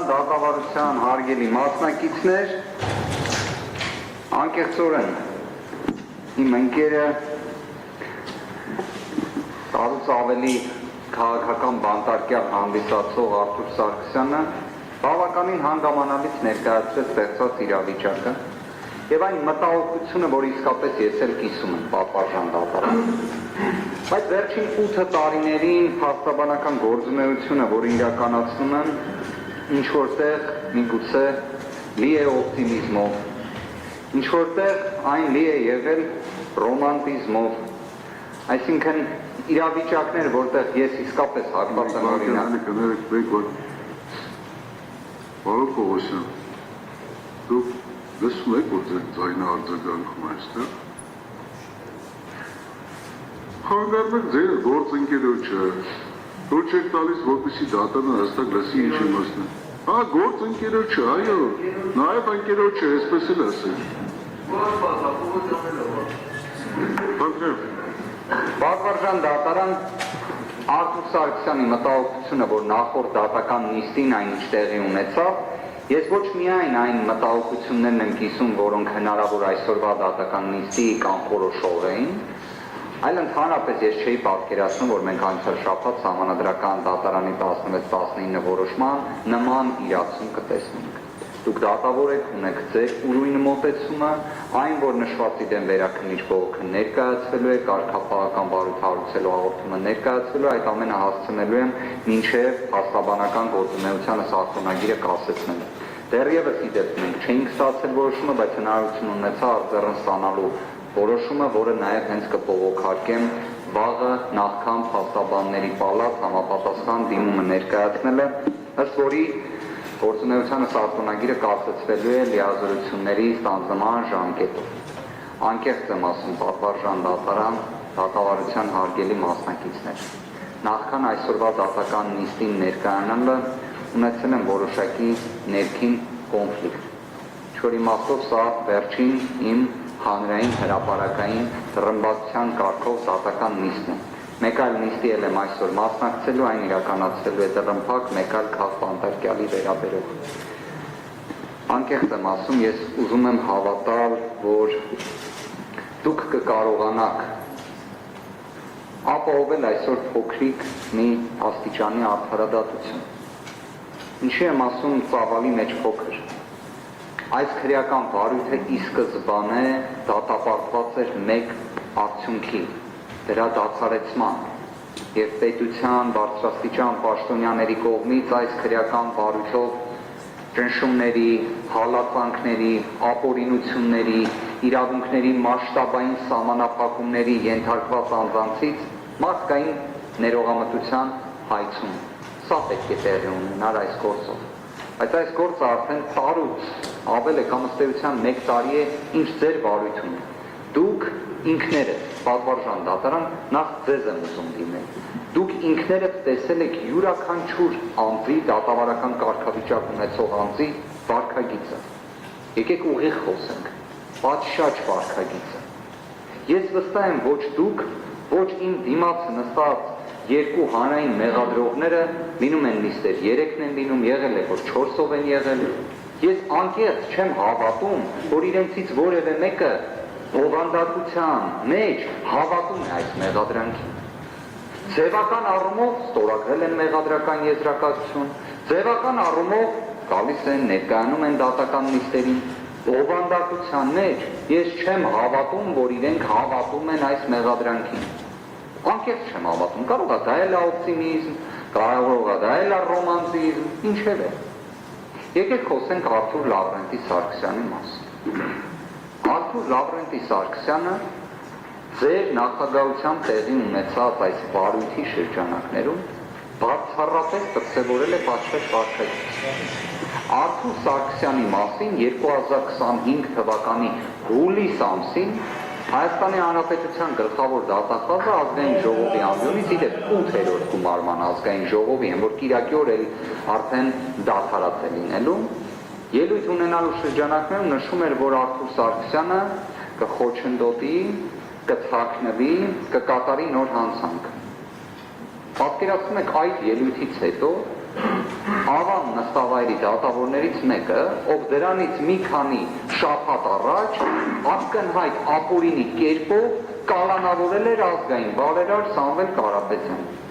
դատավարության հարգելի մասնակիցներ, անկեղծորեն իմ ընկերը տարուց ավելի քաղաքական բանտարկյալ հանդիսացող Արթուր Սարգսյանը բավականին հանգամանալից ներկայացրեց ստեղծված իրավիճակը եւ այն մտահոգությունը, որ իսկապես ես էլ կիսում եմ պատվարժան դատարան, բայց վերջին 8 տարիներին փաստաբանական գործունեությունը, որ իրականացնում եմ, ինչ որտեղ միգուցե լի է օպտիմիզմով, ինչ որտեղ այն լի է եղել ռոմանտիզմով, այսինքն իրավիճակներ, որտեղ ես իսկապես հակված եմ օրինակ։ Պարոն Պողոսյան, դուք լսում եք, որ ձեր ձայնը արձագանքում է այստեղ։ Խանգարում եք ձեր գործընկերոջը, որ չեք տալիս, որպեսզի դատարանը հստակ լսի ինչ իմաստն է։ Հա, գործընկերոջը, այո, նաև ընկերոջը, այսպես էլ ասել։ Պատվարժան դատարան Արթուր Սարգսյանի մտահոգությունը, որ նախորդ դատական նիստին այն ինչ տեղի ունեցավ, ես ոչ միայն այն մտահոգություններն եմ կիսում, որոնք հնարավոր այսօրվա դատական նիստի կանխորոշող էին, այլ ընդհանրապես ես չէի պատկերացնում, որ մենք անցյալ շաբաթ Սահմանադրական դատարանի 16-19 որոշման նման իրացում կտեսնենք։ Դուք դատավոր եք, ունեք ձեր ուրույն մոտեցումը, այն, որ նշվածի դեմ վերաքննիչ բողոքը ներկայացվելու է, կարգապահական բարույթ հարուցելու հաղորդումը ներկայացվելու, այդ ամենը հասցնելու եմ մինչև փաստաբանական գործունեությանը սահմանագիրը կասեցնելու։ Դեռևս ի դեպ մենք չէինք ստացել որոշումը, բայց հնարավորություն ունեցա արձեռն ստանալու որոշումը, որը նաև հենց կբողոքարկեմ վաղը նախքան փաստաբանների պալատ համապատասխան դիմումը ներկայացնելը, ըստ որի գործունեությանը սահմանագիրը կասեցվելու է լիազորությունների ստանձնման ժամկետով։ Անկեղծ եմ ասում պատվարժան դատարան դատավարության հարգելի մասնակիցներ։ Նախքան այսօրվա դատական նիստին ներկայանալը ունեցել եմ որոշակի ներքին կոնֆլիկտ։ Չոր իմաստով սա վերջին իմ հանրային հրապարակային ռմբակցության կարգով դատական նիստն է։ Մեկ այլ նիստի էլ եմ այսօր մասնակցելու, այն իրականացվելու է դռնփակ մեկ այլ քաղաքապետարանի վերաբերող։ Անկեղծ եմ ասում, ես ուզում եմ հավատալ, որ դուք կկարողանաք ապահովել այսօր փոքրիկ մի աստիճանի արդարադատություն։ Ինչի եմ ասում ծավալի մեջ փոքր։ Այս քրեական վարույթը ի սկզբանե դատապարտված էր մեկ արդյունքի, դրա դադարեցման, եւ պետության բարձրաստիճան պաշտոնյաների կողմից այս քրեական վարույթով ճնշումների, հալածանքների, ապօրինությունների, իրավունքների մասշտաբային սահմանափակումների ենթարկված անձանցից մարդկային ներողամտության հայցում։ Սա պետք է տեղի ունենար այս գործով։ Բայց այս գործը արդեն տարուց ավել է կամ ըստ էության 1 տարի է, ինչ ձեր վարույթում է։ Դուք ինքներդ պատվարժան դատարան նախ ձեզ եմ ուզում դիմել։ Դուք ինքներդ տեսել եք յուրաքանչյուր անձի դատավարական կարգավիճակ ունեցող անձի վարքագիծը։ Եկեք ուղիղ խոսենք։ Պատշաճ վարքագիծը։ Ես վստահ եմ ոչ դուք, ոչ իմ դիմաց նստած երկու հանրային մեղադրողները լինում են նիստեր 3-ն են լինում, եղել է որ 4-ով են եղել։ Ես անկեղծ չեմ հավատում, որ իրենցից որևէ մեկը բովանդակության մեջ հավատում է այս մեղադրանքին։ Ձևական առումով ստորագրել են մեղադրական եզրակացություն, ձևական առումով գալիս են, ներկայանում են դատական նիստերին, բովանդակության մեջ ես չեմ հավատում, որ իրենք հավատում են այս մեղադրանքին։ Անկեղծ չեմ հավատում, կարող է դա էլ օպտիմիզմ, կարող է դա էլ ռոմանտիզմ, ինչև է։ Եկեք խոսենք Արթուր Լավրենտի Սարգսյանի մասին։ Արթուր Լավրենտի Սարգսյանը ձեր նախագահությամբ տեղի ունեցած այս վարույթի շրջանակներում բացառապես դրսևորել է պատշաճ վարքագիծ։ Արթուր Սարգսյանի մասին 2025 թվականի հուլիս ամսին Հայաստանի Հանրապետության գլխավոր դատախազը ազգային ժողովի անձնից իդեպ 8-րդ գումարման ազգային ժողովի են, որ կիրակի օր էլ արդեն դադարած է լինելու, ելույթ ունենալու շրջանակներում նշում էր, որ Արթուր Սարգսյանը կխոչընդոտի, կթաքնվի, կկատարի նոր հանցանք։ Պատկերացնում եք այդ ելույթից հետո Ավան նստավայրի դատավորներից մեկը, ով դրանից մի քանի շաբաթ առաջ ակնհայտ ապօրինի կերպով կալանավորել էր ազգային բարերար Սամվել Կարապետյանին։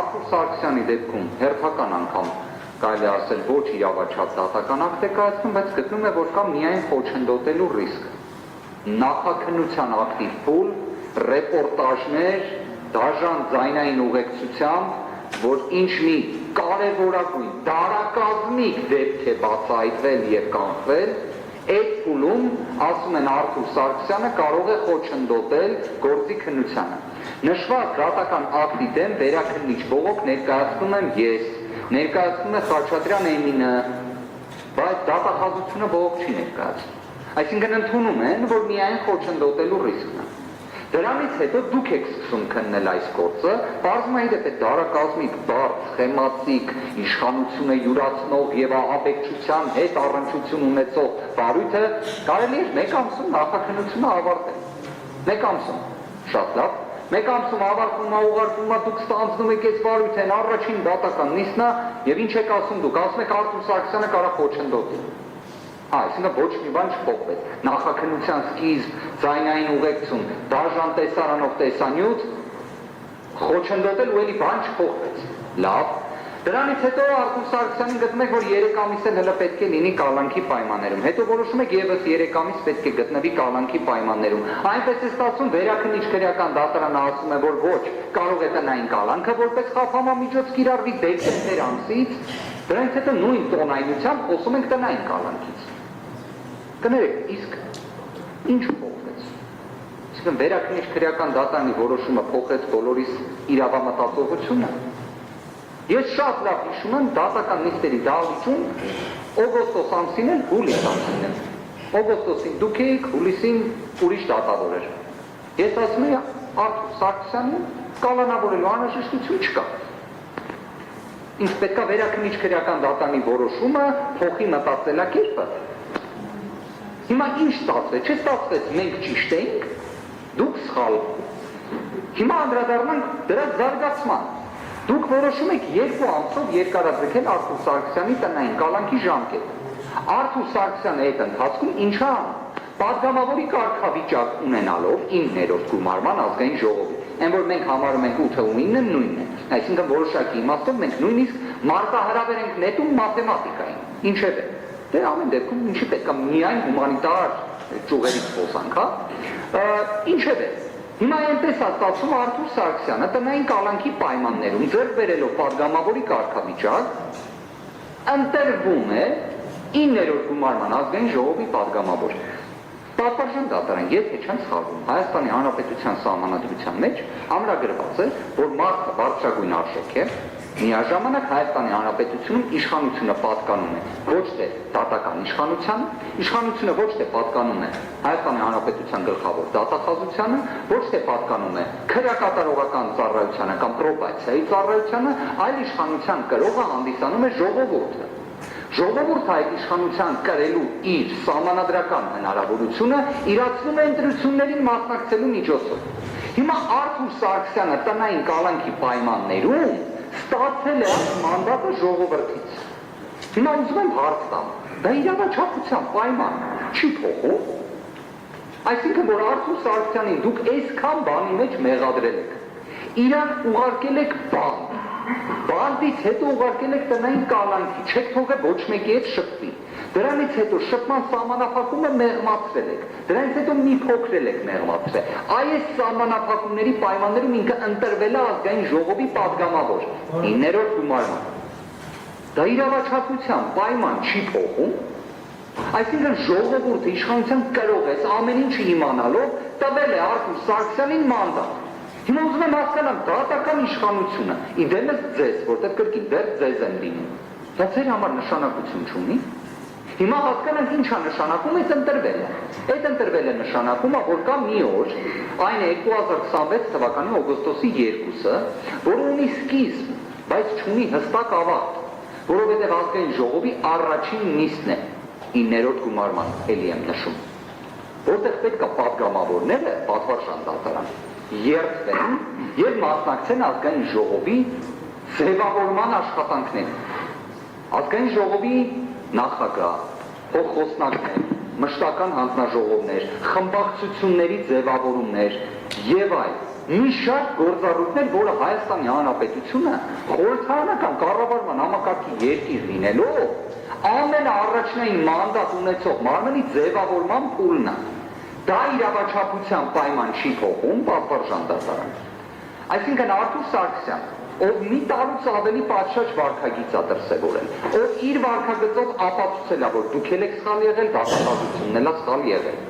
Արթուր Սարգսյանի դեպքում հերթական անգամ կարելի ասել ոչ իրավաչափ դատական ակտ է կայացնում, բայց գտնում է, որ կա միայն խոչընդոտելու ռիսկ։ Նախաքննության ակտիվ փուլ, ռեպորտաժներ, դաժան ձայնային ուղեկցությամբ, որ ինչ մի կարևորագույն դարակազմիկ դեպք է բացահայտվել եւ կանխվել, այդ փուլում ասում են Արթուր Սարգսյանը կարող է խոչընդոտել գործի քննությանը։ Նշված դատական ակտի դեմ վերաքննիչ բողոք ներկայացնում եմ ես, ներկայացնում է Խաչատրյան Էմինը, բայց դատախազությունը բողոք չի ներկայացնում։ Այսինքն ընդունում են, որ միայն խոչընդոտելու ռիսկն է։ Դրանից հետո դուք եք սկսում քննել այս գործը, բարձում է իդեպ դարակազմիկ, բարդ, խեմացիկ, իշխանությունը յուրացնող եւ ահաբեկչության հետ առնչություն ունեցող բարույթը կարելի է մեկ ամսում նախաքննությունը ավարտել։ Մեկ ամսում, շատ լավ, մեկ ամսում ավարտվում է, ուղարկվում է, դուք ստանձնում եք այս բարույթն, առաջին դատական նիստն է, եւ ինչ եք ասում դուք, ասում եք Արթուր Սարգսյանը կարող խոչընդոտի։ Այսինքն ոչ մի բան չփոխվեց։ Նախաքննության սկիզբ, ձայնային ուղեկցում, դաժան տեսարանով տեսանյութ, խոչընդոտել ու էլի բան չփոխվեց։ Լավ։ Դրանից հետո Արթուր Սարգսյանին գտնում եք, որ 3 ամիս էլ հələ պետք է լինի կալանքի պայմաններում։ Հետո որոշում եք եւս 3 ամիս պետք է գտնվի կալանքի պայմաններում։ Այնպես է ստացվում, վերաքննիչ քրեական դատարանը ասում է, որ ոչ, կարող է տնային կալանքը որպես խափանամիջոց կիրառվի դեկտեմբեր ամսից։ Դրանից հետո նույն տոնայնությամբ խոսում ենք տնային կալանքից։ Կներեք, իսկ ինչ փոխվեց։ Այսինքն վերաքննիչ քրեական դատարանի որոշումը փոխեց բոլորիս իրավամտածողությունը։ Ես շատ լավ հիշում եմ դատական նիստերի դահլիճում օգոստոս ամսին էլ հուլիս ամսին էլ։ Օգոստոսին դուք եք, հուլիսին ուրիշ դատավոր էր։ Ես ասում եմ Արթուր Սարգսյանին կալանավորելու անհրաժեշտություն չկա։ Ինձ պետք է վերաքննիչ քրեական դատարանի որոշումը փոխի մտածելակերպը։ Հիմա ինչ ստացվեց, չէ՞ ստացվեց, մենք ճիշտ էինք, դուք սխալ։ Հիմա անդրադառնանք դրա զարգացման։ Դուք որոշում եք 2 ամսով երկարաձգել Արթուր Սարգսյանի տնային կալանքի ժամկետը։ Արթուր Սարգսյանը այդ ընթացքում ինչ է անում։ Պատգամավորի կարգավիճակ ունենալով 9-րդ գումարման ազգային ժողովի։ Այն որ մենք համարում ենք 8-ը ու 9-ը նույնն է։ Այսինքն որոշակի իմաստով մենք նույնիսկ մարտահրավեր ենք նետում մաթեմատիկային։ Ինչևէ, դե ամեն դեպքում ինչի պետք է միայն հումանիտար ճյուղերից խոսանք, հա։ Ինչևէ, հիմա այնպես է ստացվում Արթուր Սարգսյանը տնային կալանքի պայմաններում ձեռք բերելով պատգամավորի կարգավիճակ ընտրվում է 9-րդ գումարման ազգային ժողովի պատգամավոր։ Պատվարժան դատարան, եթե չեմ սխալվում, Հայաստանի Հանրապետության Սահմանադրության մեջ ամրագրված է, որ մարդը բարձրագույն արժեք է, միաժամանակ Հայաստանի Հանրապետությունում իշխանությունը պատկանում է ոչ թե դատական իշխանությանը, իշխանությունը ոչ թե պատկանում է Հայաստանի Հանրապետության գլխավոր դատախազությանը, ոչ թե պատկանում է քրեակատարողական ծառայությանը կամ պրոբացիայի ծառայությանը, այլ իշխանության կրողը հանդիսանում է ժողովուրդը։ Ժողովուրդը այդ իշխանության կրելու իր սահմանադրական հնարավորությունը իրացնում է ընտրություններին մասնակցելու միջոցով։ Հիմա Արթուր Սարգսյանը տնային կալանքի պայմաններում ստացել է այս մանդատը ժողովրդից։ Հիմա ուզում եմ հարց տամ, դա իրավաչափության պայման չի փոխում։ Այսինքն, որ Արթուր Սարգսյանին դուք այսքան բանի մեջ մեղադրել եք, իրան ուղարկել եք բանդ, բանդից հետո ուղարկել եք տնային կալանքի, չեք թողել ոչ մեկի հետ շփվի։ Դրանից հետո շփման սահմանափակումը մեղմացրել եք, դրանից հետո մի փոքր եք մեղմացրել։ Այս սահմանափակումների պայմաններում ինքը ընտրվել է ազգային ժողովի պատգամավոր 9-րդ գումարման։ Դա իրավաչափության պայման չի փոխում։ Այսինքն ժողովուրդը իշխանության կրող է ամեն ինչը իմանալով տվել է Արթուր Սարգսյանին մանդատ։ Հիմա ուզում եմ հասկանամ դատական իշխանությունը իդեմս ձեզ, որտեղ կրկին դեռ ձեզ են լինում։ Դա ձեր համար նշանակություն չունի։ Հիմա հասկանանք ինչ է նշանակում այդ ընտրվելը։ Այդ ընտրվելը նշանակում է, որ կա մի օր, այն է 2026 թվականի օգոստոսի 2-ը, որը ունի սկիզբ, բայց չունի հստակ ավարտ, որովհետև ազգային ժողովի առաջին նիստն է 9-րդ գումարման, էլի եմ նշում, որտեղ պետք է պատգամավորները պատվարժան դատարան երդվեն եւ մասնակցեն ազգային ժողովի ձևավորման աշխատանքներ։ Ազգային ժողովի նախագահ, փոխխոսնակներ, մշտական հանձնաժողովներ, խմբակցությունների ձևավորումներ եւ այլ մի շարք գործառույթներ, որը Հայաստանի Հանրապետությունը խորհրդարանական կառավարման համակարգի երկիր լինելով ամենաառաջնային մանդատ ունեցող մարմնի ձևավորման փուլն է։ Դա իրավաչափության պայման չի փոխում պատվարժան դատարանը։ Այսինքն Արթուր Սարգսյան, ով մի տարուց ավելի պատշաճ վարքագիծ է դրսևորել, ով իր վարքագծով ապացուցել է, որ դուք եք սխալ եղել, դատախազությունն էլ է սխալ եղել։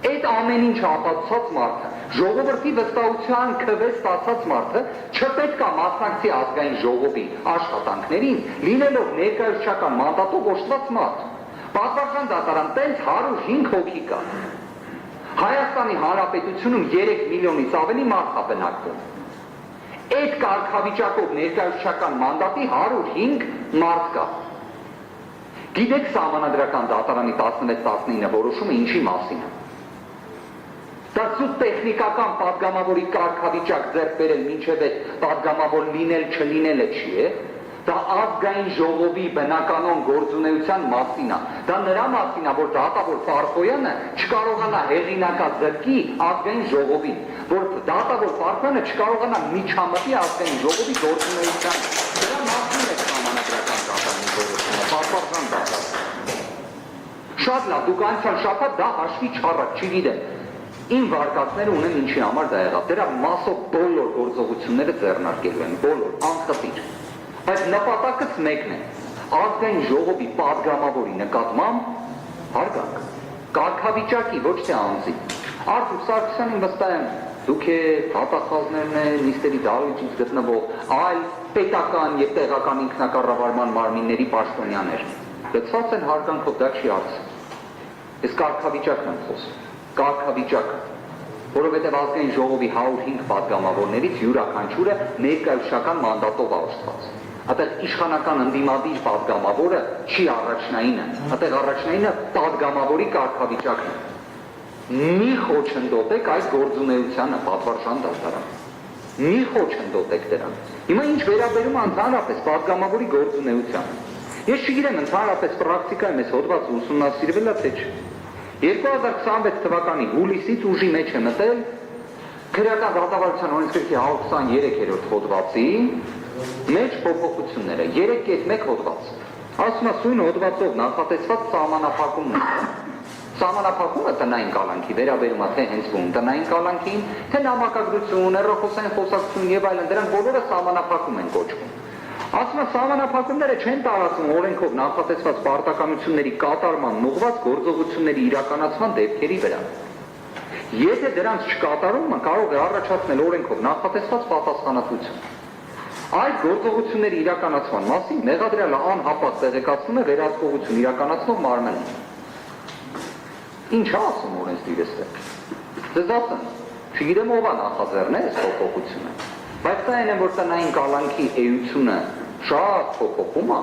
Այդ ամեն ինչ ապացուցած մարդը, ժողովրդի վստահության քվե ստացած մարդը չպետք է մասնակցի ազգային ժողովի աշխատանքներին, լինելով ներկայացուցչական մանդատով օժտված մարդ։ Պատվարժան դատարան տենց 105 հոգի կա։ Հայաստանի Հանրապետությունում 3 միլիոնից ավելի մարդ է բնակվում։ Այդ կարգավիճակով ներկայացուցչական մանդատի 105 մարդ կա։ Գիտեք Սահմանադրական դատարանի 16-19 որոշումը ինչի մասին է։ Դա զուտ տեխնիկական պատգամավորի կարգավիճակ ձեռք բերել մինչև այդ պատգամավոր լինել չլինելը չի է, դա ազգային ժողովի բնականոն գործունեության մասին է, դա նրա մասին է, որ դատավոր Ֆարխոյանը չկարողանա հեղինակազրկի ազգային ժողովին, որ դատավոր Ֆարխոյանը չկարողանա միջամտի ազգային ժողովի գործունեության, դրա մասին է Սահմանադրական դատարանի որոշումը, պատվարժան դատարան։ Շատ լավ, դուք անցյալ շաբաթ դա հաշվի չառաք, չգիտեմ։ Իմ վարկածները ունեն ինչի համար դա եղավ, դրա մասով բոլոր գործողությունները ձեռնարկելու են, բոլոր, անխտիր, բայց նպատակս մեկն է, ազգային ժողովի պատգամավորի նկատմամբ հարգանք, կարգավիճակի, ոչ թե անձի։ Արթուր Սարգսյանին վստահ եմ, դուք հատախազներն են, նիստերի դահլիճից գտնվող այլ պետական եւ տեղական ինքնակառավարման մարմինների պաշտոնյաներ, գծված են հարգանքով, դա չի արծը։ Ես կարգավիճակն եմ խոսում։ Կարգավիճակը, որովհետև ազգային ժողովի 105 պատգամավորներից յուրաքանչյուրը ներկայացուցչական մանդատով օժտված։ Այդտեղ իշխանական ընդդիմադիր պատգամավորը չի առաջնայինը, այդտեղ առաջնայինը պատգամավորի կարգավիճակն է։ Մի խոչընդոտեք այս գործունեությանը, պատվարժան դատարան։ Մի խոչընդոտեք դրան։ Հիմա ինչ վերաբերում է ընդհանրապես պատգամավորի գործունեությանը։ Ես չգիտեմ ընդհանրապես պրակտիկայում այս հոդվածը ուսումնասիրվել է թե չէ։ 2026 թվականի հուլիսից ուժի մեջ է մտել քրեական դատավարության օրենսգրքի 123-րդ հոդվածի մեջ փոփոխությունները 3.1 հոդված։ Ասում է սույն հոդվածով նախատեսված սահմանափակումն է։ Սահմանափակումը տնային կալանքի վերաբերում է թե հենց ում տնային կալանքին, թե նամակագրություն, հեռախոսային խոսակցություն եւ այլն, դրանք բոլորը սահմանափակում են կոչվում։ Ասում է սահմանափակումները չեն տարածում օրենքով նախատեսված պարտականությունների կատարման ուղղված գործողությունների իրականացման դեպքերի վրա։ Եթե դրանց չկատարումը կարող է առաջացնել օրենքով նախատեսված պատասխանատվություն։ Այդ գործողությունների իրականացման մասին մեղադրյալը անհապաղ տեղեկացնում է վերահսկողություն իրականացնող մարմնին։ Ինչ ասում օրենսդիրը ստեղ։ Ձեզ ասեմ, չգիտեմ ով է նախաձեռնել այս փոփոխությունը, բայց դա այն է, որ տնային կալանքի էությունը շատ փոփոխում է,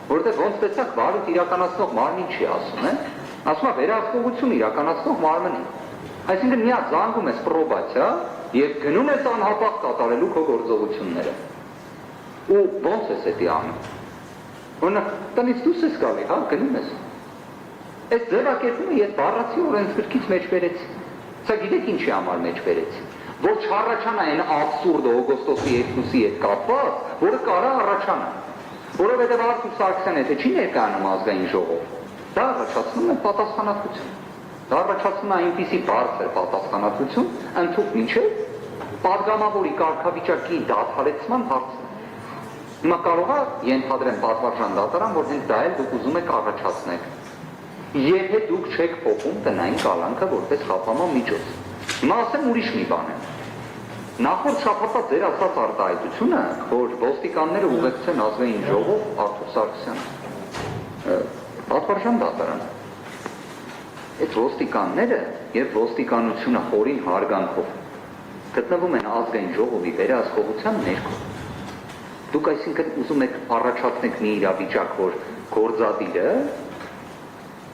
որտեղ ոնց տեսակ վարույթ իրականացնող մարմին չի ասում, ասում է վերահսկողություն իրականացնող մարմնին։ Այսինքն միա զանգում ես պրոբացիա եւ գնում ես անհապաղ կատարելու քո գործողությունները։ Ու ոնց ես դա անում։ Օրինակ, տնից դուրս ես գալի, հա, գնում ես։ Այս ձևակերպումը ես բառացի օրենսգրքից մեջ բերեցի։ Սա գիտեք ինչի համար մեջ բերեցի։ Որ չառաջանա այն աբսուրդը օգոստոսի 2-ի հետ կապված, որը կարա առաջանա։ Որովհետև Արթուր Սարգսյանը եթե չի ներկայանում ազգային ժողով, դա առաջացնում է պատասխանատվություն։ Դա առաջացնում է այնպիսի բարձր պատասխանատվություն, ընդհանուր մինչև պատգամավորի կարգավիճակի դադարեցման հարցը։ Հիմա կարող է ենթադրեմ պատվարժան դատարան, որ հենց դա էլ դուք ուզում եք առաջացնել։ Եթե դուք չեք փոխում տնային կալանքը որպես խափանման միջոց։ Հիմա ասեմ ուրիշ մի բան է։ Նախորդ շաբաթվա ձեր ասած արտահայտությունը, որ ոստիկանները ուղեկցեն ազգային ժողով Արթուր Սարգսյանը, պատվարժան դատարան։ Այդ ոստիկանները եւ ոստիկանությունը խորին հարգանքով գտնվում են ազգային ժողովի վերահսկողության ներքո։ Դուք այսինքն ուզում եք առաջացնեք մի իրավիճակ, որ գործադիրը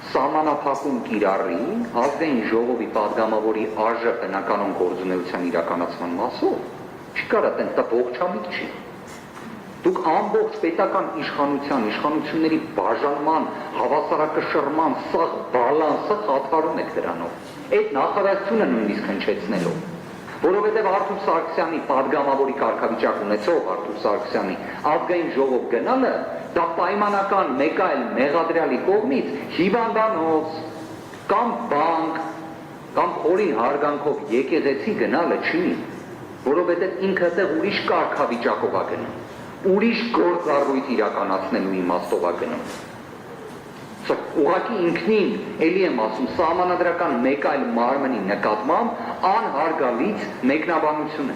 սահմանափակում կիրառի ազգային ժողովի պատգամավորի արժե բնականոն գործունեության իրականացման մասով, չի կարա տենց դա ողջամիտ չի։ Դուք ամբողջ պետական իշխանությունների բաժանման, հավասարակշռման սաղ բալանսը խաթարում եք դրանով։ Այդ նախարարությունը նույնիսկ հնչեցնելով, որովհետև Արթուր Սարգսյանի падգամավորի կարգավիճակ ունեցող Արթուր Սարգսյանի ազգային ժողով գնալը դա պայմանական մեկ այլ մեղադրյալի կողմից հիվանդանոց կամ բանկ կամ խորին հարգանքով եկեղեցի գնալը չի, որովհետև ինքը այդտեղ ուրիշ կարգավիճակով է գնում, ուրիշ գործառույթ իրականացնելու իմաստով է գնում։ Ուղղակի ինքնին, էլի եմ ասում, սահմանադրական մեկ այլ մարմնի նկատմամբ անհարգալից մեկնաբանություն է։